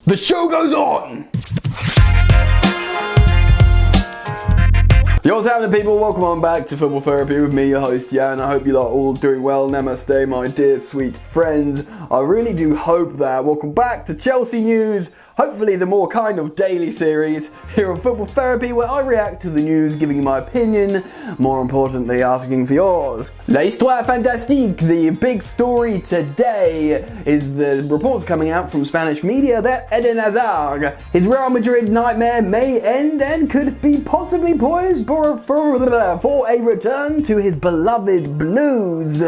The show goes on! Yo, what's happening, people? Welcome on back to Football Therapy with me, your host Jan. I hope you are all doing well. Namaste, my dear sweet friends. I really do hope that. Welcome back to Chelsea News. Hopefully the more kind of daily series here on Football Therapy, where I react to the news, giving you my opinion, more importantly asking for yours. La histoire fantastique, the big story today is the reports coming out from Spanish media that Eden Hazard, his Real Madrid nightmare may end and could be possibly poised for a return to his beloved Blues.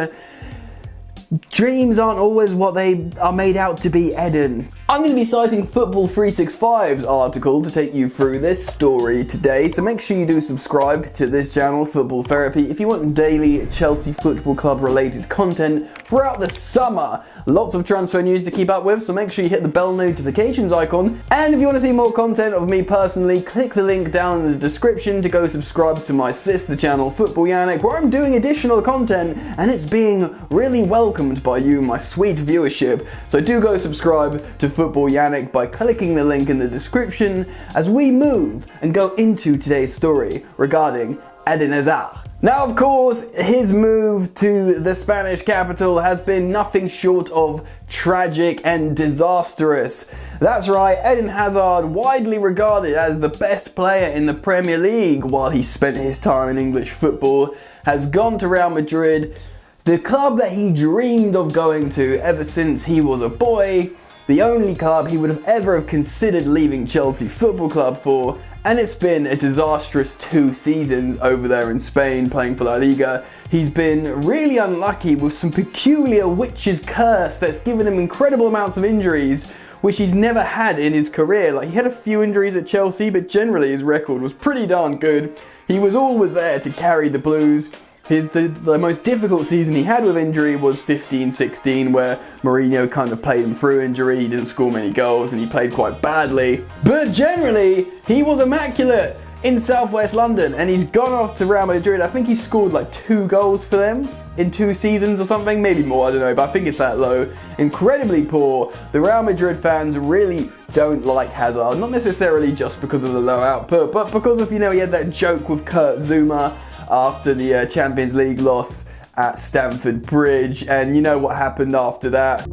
Dreams aren't always what they are made out to be, Eden. I'm going to be citing Football 365's article to take you through this story today, so make sure you do subscribe to this channel, Football Therapy, if you want daily Chelsea Football Club related content throughout the summer. Lots of transfer news to keep up with, so make sure you hit the bell notifications icon. And if you want to see more content of me personally, click the link down in the description to go subscribe to my sister channel, Football Yannick, where I'm doing additional content, and it's being really welcomed by you, my sweet viewership. So do go subscribe to Football Yannick by clicking the link in the description as we move and go into today's story regarding Eden Hazard. Now, of course, his move to the Spanish capital has been nothing short of tragic and disastrous. That's right, Eden Hazard, widely regarded as the best player in the Premier League while he spent his time in English football, has gone to Real Madrid, the club that he dreamed of going to ever since he was a boy, the only club he would have ever considered leaving Chelsea Football Club for, and it's been a disastrous 2 seasons over there in Spain playing for La Liga. He's been really unlucky with some peculiar witch's curse that's given him incredible amounts of injuries, which he's never had in his career. Like, he had a few injuries at Chelsea, but generally his record was pretty darn good. He was always there to carry the Blues. The most difficult season he had with injury was 15-16, where Mourinho kind of played him through injury. He didn't score many goals and he played quite badly. But generally, he was immaculate in southwest London, and he's gone off to Real Madrid. I think he scored like 2 goals for them in 2 seasons or something, maybe more, I don't know, but I think it's that low. Incredibly poor. The Real Madrid fans really don't like Hazard, not necessarily just because of the low output, but because of, he had that joke with Kurt Zouma after the Champions League loss at Stamford Bridge, and you know what happened after that.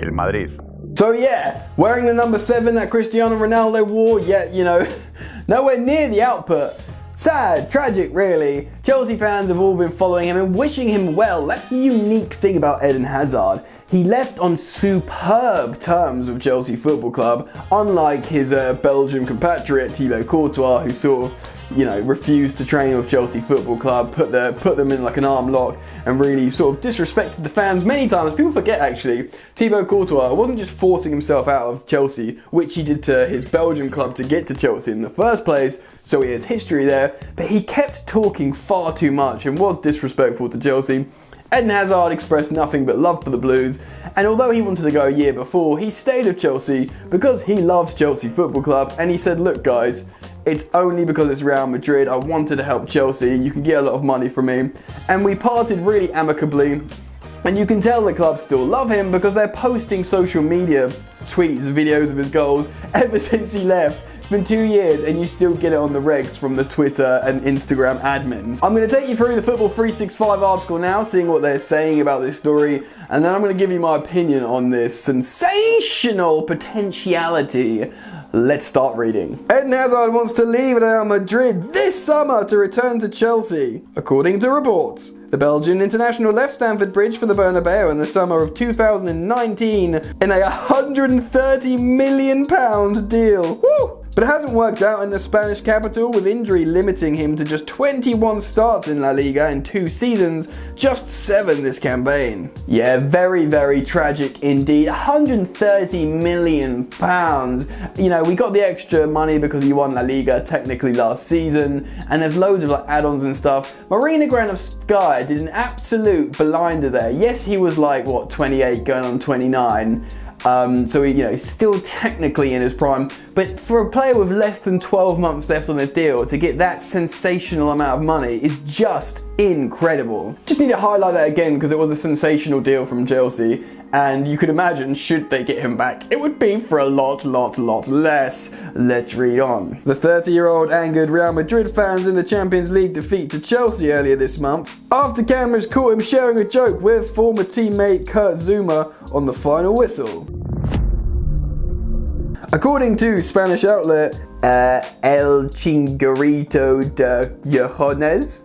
Real Madrid. So yeah, wearing the number 7 that Cristiano Ronaldo wore, yet, nowhere near the output. Sad, tragic really. Chelsea fans have all been following him and wishing him well. That's the unique thing about Eden Hazard. He left on superb terms with Chelsea Football Club, unlike his Belgian compatriot Thibaut Courtois, who sort of, refused to train with Chelsea Football Club, put them in like an arm lock, and really sort of disrespected the fans many times. People forget, actually, Thibaut Courtois wasn't just forcing himself out of Chelsea, which he did to his Belgian club to get to Chelsea in the first place, so he has history there, but he kept talking far too much and was disrespectful to Chelsea. Eden Hazard expressed nothing but love for the Blues, and although he wanted to go a year before, he stayed with Chelsea because he loves Chelsea Football Club, and he said, look guys, it's only because it's Real Madrid, I wanted to help Chelsea, you can get a lot of money from me, and we parted really amicably, and you can tell the club still love him because they're posting social media tweets, videos of his goals ever since he left. It's been 2 years and you still get it on the regs from the Twitter and Instagram admins. I'm going to take you through the Football 365 article now, seeing what they're saying about this story, and then I'm going to give you my opinion on this sensational potentiality. Let's start reading. Eden Hazard wants to leave Real Madrid this summer to return to Chelsea. According to reports, the Belgian international left Stamford Bridge for the Bernabeu in the summer of 2019 in a £130 million deal. Woo! But it hasn't worked out in the Spanish capital, with injury limiting him to just 21 starts in La Liga in 2 seasons, just 7 this campaign. Yeah, very, very tragic indeed. £130 million. We got the extra money because he won La Liga technically last season, and there's loads of add-ons and stuff. Marina Grant of Sky did an absolute blinder there. Yes, he was 28 going on 29. So he's still technically in his prime, but for a player with less than 12 months left on his deal to get that sensational amount of money is just incredible. Just need to highlight that again because it was a sensational deal from Chelsea, and you could imagine, should they get him back, it would be for a lot less. Let's read on. The 30-year-old angered Real Madrid fans in the Champions League defeat to Chelsea earlier this month after cameras caught him sharing a joke with former teammate Kurt Zouma on the final whistle. According to Spanish outlet El Chingarito de Gijones,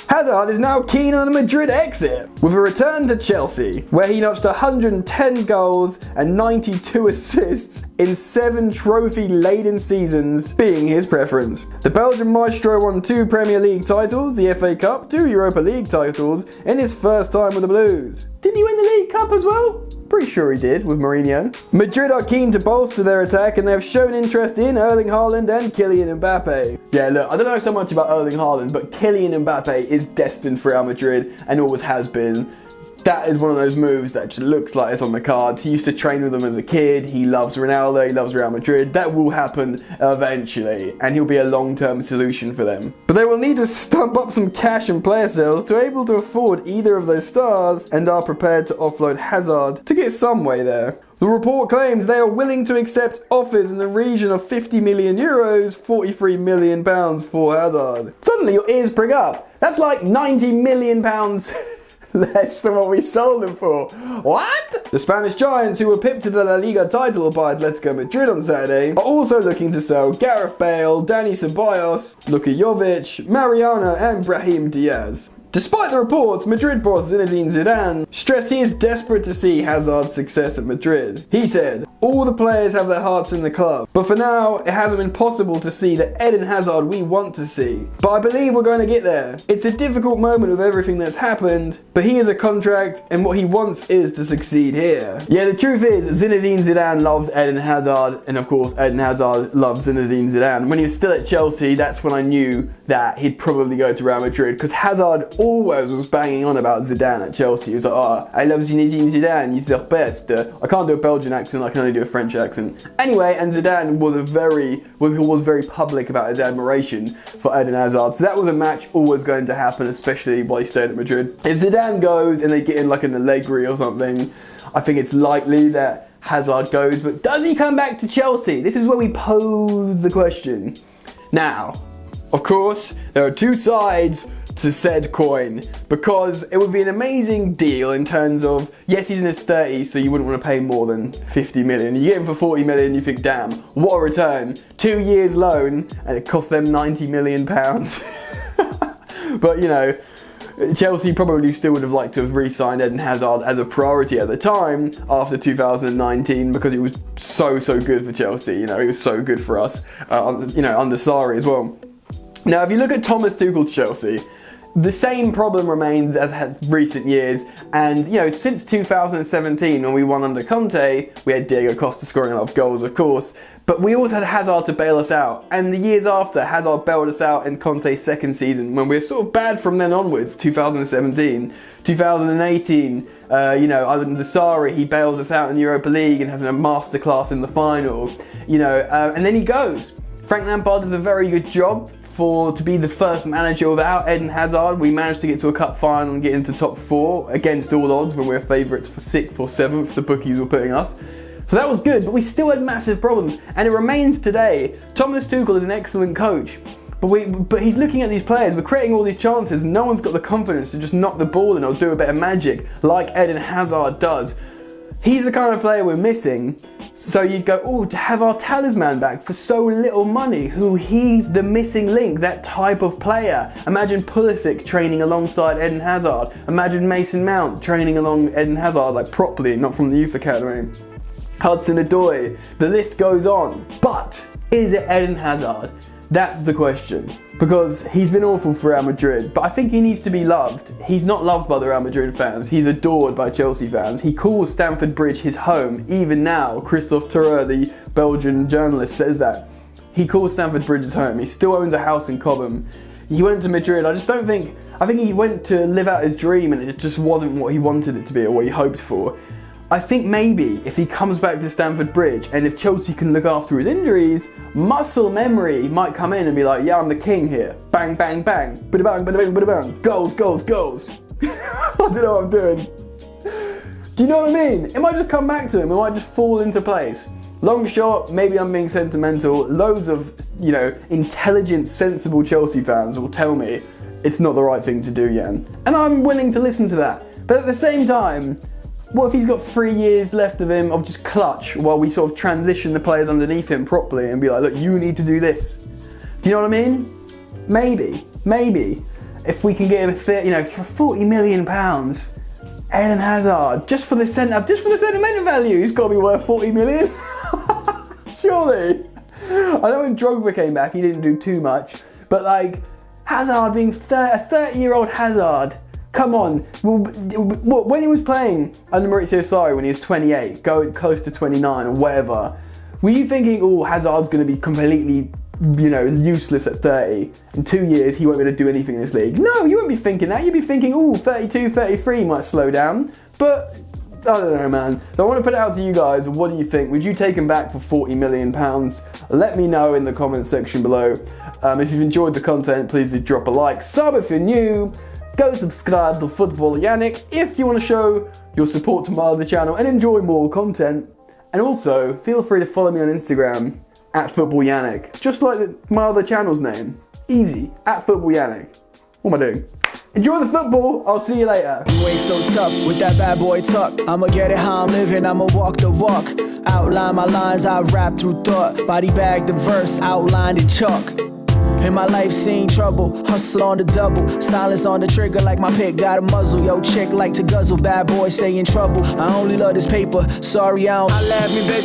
Hazard is now keen on a Madrid exit, with a return to Chelsea, where he notched 110 goals and 92 assists in 7 trophy-laden seasons being his preference. The Belgian maestro won 2 Premier League titles, the FA Cup, 2 Europa League titles, in his first time with the Blues. Didn't he win the League Cup as well? Pretty sure he did, with Mourinho. Madrid are keen to bolster their attack, and they have shown interest in Erling Haaland and Kylian Mbappe. Yeah, look, I don't know so much about Erling Haaland, but Kylian Mbappe is destined for Real Madrid and always has been. That is one of those moves that just looks like it's on the card. He used to train with them as a kid. He loves Ronaldo. He loves Real Madrid. That will happen eventually, and he'll be a long-term solution for them. But they will need to stump up some cash and player sales to be able to afford either of those stars, and are prepared to offload Hazard to get some way there. The report claims they are willing to accept offers in the region of 50 million euros, 43 million pounds for Hazard. Suddenly your ears prick up. That's like 90 million pounds less than what we sold him for. What? The Spanish Giants, who were pipped to the La Liga title by Atletico Madrid on Saturday, are also looking to sell Gareth Bale, Dani Ceballos, Luka Jovic, Mariano and Brahim Diaz. Despite the reports, Madrid boss Zinedine Zidane stressed he is desperate to see Hazard's success at Madrid. He said, "All the players have their hearts in the club, but for now, it hasn't been possible to see the Eden Hazard we want to see. But I believe we're going to get there. It's a difficult moment with everything that's happened, but he has a contract and what he wants is to succeed here." Yeah, the truth is, Zinedine Zidane loves Eden Hazard, and of course, Eden Hazard loves Zinedine Zidane. When he was still at Chelsea, that's when I knew that he'd probably go to Real Madrid, because Hazard always was banging on about Zidane at Chelsea. He was like, "Oh, I love Zinedine Zidane, he's the best." I can't do a Belgian accent, I can only do a French accent. Anyway, and Zidane was very public about his admiration for Eden Hazard. So that was a match always going to happen, especially while he stayed at Madrid. If Zidane goes and they get in like an Allegri or something, I think it's likely that Hazard goes. But does he come back to Chelsea? This is where we pose the question. Now, of course, there are two sides to said coin, because it would be an amazing deal in terms of, yes, he's in his 30s, so you wouldn't want to pay more than 50 million. You get him for 40 million, you think, damn, what a return. 2 years loan, and it cost them 90 million pounds. But, you know, Chelsea probably still would have liked to have re-signed Eden Hazard as a priority at the time after 2019, because he was so good for Chelsea. You know, he was so good for us, you know, under Sarri as well. Now, if you look at Thomas Tuchel's Chelsea, the same problem remains as has recent years, and you know, since 2017 when we won under Conte, we had Diego Costa scoring a lot of goals, of course, but we always had Hazard to bail us out, and the years after, Hazard bailed us out in Conte's second season, when we were sort of bad from then onwards. 2017, 2018, you know, under Sarri, he bails us out in the Europa League and has a masterclass in the final, you know, and then he goes. Frank Lampard does a very good job to be the first manager without Eden Hazard. We managed to get to a cup final and get into top 4 against all odds when we were favourites for 6th or 7th, the bookies were putting us. So that was good, but we still had massive problems, and it remains today. Thomas Tuchel is an excellent coach, but he's looking at these players, we're creating all these chances, and no one's got the confidence to just knock the ball in or do a bit of magic like Eden Hazard does. He's the kind of player we're missing. So you'd go, oh, to have our talisman back for so little money, he's the missing link, that type of player. Imagine Pulisic training alongside Eden Hazard. Imagine Mason Mount training along Eden Hazard, like properly, not from the youth academy. Hudson-Odoi, the list goes on. But is it Eden Hazard? That's the question. Because he's been awful for Real Madrid, but I think he needs to be loved. He's not loved by the Real Madrid fans, he's adored by Chelsea fans. He calls Stamford Bridge his home, even now. Christophe Terreur, the Belgian journalist, says that. He calls Stamford Bridge his home. He still owns a house in Cobham. He went to Madrid, I think he went to live out his dream, and it just wasn't what he wanted it to be or what he hoped for. I think maybe if he comes back to Stamford Bridge, and if Chelsea can look after his injuries, muscle memory might come in and be like, yeah, I'm the king here. bang, bang, bang, bada bang, bada bang, bada bang, goals, goals, goals. I don't know what I'm doing. Do you know what I mean? It might just come back to him, it might just fall into place. Long shot, maybe I'm being sentimental. Loads of, intelligent, sensible Chelsea fans will tell me it's not the right thing to do, Jan. And I'm willing to listen to that. But at the same time, what if he's got 3 years left of him of just clutch while we sort of transition the players underneath him properly and be like, look, you need to do this. Do you know what I mean? Maybe. If we can get him for £40 million, Eden Hazard, just for the sentimental value, he's got to be worth 40 million. Surely. I know when Drogba came back, he didn't do too much, but Hazard being a 30-year-old Hazard, come on. When he was playing under Maurizio Sarri when he was 28, going close to 29 or whatever, were you thinking, oh, Hazard's going to be completely, useless at 30. In 2 years, he won't be able to do anything in this league? No, you won't be thinking that. You'd be thinking, oh, 32, 33 might slow down. But I don't know, man. So I want to put it out to you guys. What do you think? Would you take him back for £40 million? Let me know in the comments section below. If you've enjoyed the content, please do drop a like. Sub if you're new. Go subscribe to Football Yannick if you want to show your support to my other channel and enjoy more content. And also, feel free to follow me on Instagram @Football Yannick. Just like my other channel's name. Easy, @Football Yannick. What am I doing? Enjoy the football. I'll see you later. You ain't so tough with that bad boy tuck. I'ma get it how I'm living, I'ma walk the walk. Outline my lines, I rap through thought. Body bag the verse, outlined in chalk. In my life seen trouble, hustle on the double. Silence on the trigger like my pick got a muzzle. Yo, chick like to guzzle, bad boy stay in trouble. I only love this paper, sorry I don't. I laugh me, bitch.